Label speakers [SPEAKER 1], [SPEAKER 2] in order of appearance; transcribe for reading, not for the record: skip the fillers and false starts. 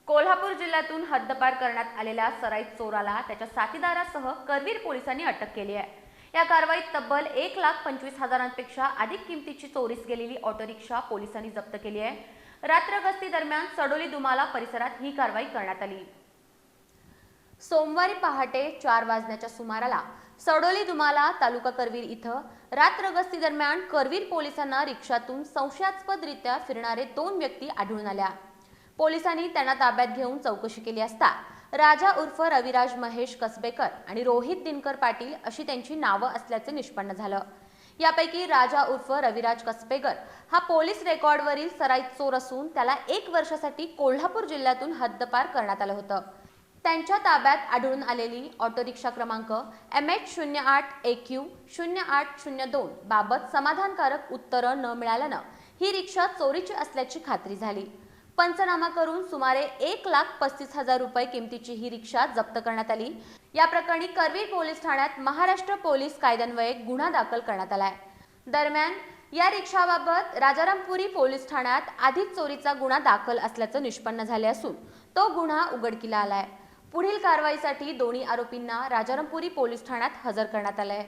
[SPEAKER 1] कोल्हापूर जिल्ह्यातून हद्दपार करण्यात आलेल्या सराईत चोराला त्याच्या साथीदारासह करवीर पोलिसांनी अटक केली आहे। या कारवाईत तब्बल 1,25,000पेक्षा अधिक किमतीची चोरीस गेलेली ऑटो रिक्षा पोलिसांनी जप्त केली आहे। रात्र गस्ती दरम्यान सडोली दुमाला परिसरात ही कारवाई करण्यात आली। सोमवारी पहाटे 4 वाजण्याच्या सुमाराला सडोली दुमाला तालुका करवीर इथं रात्र गस्ती दरम्यान करवीर पोलिसांना रिक्षातून संशयास्पदरित्या फिरणारे 2 व्यक्ती आढळून आल्या। पोलिसांनी त्यांना ताब्यात घेऊन चौकशी केली असता राजा उर्फ रविराज महेश कसबेकर आणि रोहित दिनकर पाटील अशी त्यांची नावं असल्याचे निष्पन्न झालं। यापैकी राजा उर्फ रविराज कसबेकर हा पोलीस रेकॉर्डवरील सराईत चोर असून त्याला 1 वर्षासाठी कोल्हापूर जिल्ह्यातून हद्दपार करण्यात आलं होतं। त्यांच्या ताब्यात आढळून आलेली ऑटो रिक्षा क्रमांक MH08AQ0802 बाबत समाधानकारक उत्तरं न मिळाल्यानं ही रिक्षा चोरीची असल्याची खात्री झाली। पंचनामा करून सुमारे 1,35,000 रुपये किमतीची ही रिक्षा जप्त करण्यात आली। या प्रकरणी करवीर पोलीस ठाण्यात महाराष्ट्र पोलीस कायद्यान्वये गुन्हा दाखल करण्यात आलाय। दरम्यान या रिक्षाबाबत राजारामपुरी पोलीस ठाण्यात आधीच चोरीचा गुन्हा दाखल असल्याचं निष्पन्न झाले असून तो गुन्हा उघडकीला आलाय। पुढील कारवाईसाठी दोन्ही आरोपींना राजारामपुरी पोलीस ठाण्यात हजर करण्यात आलंय।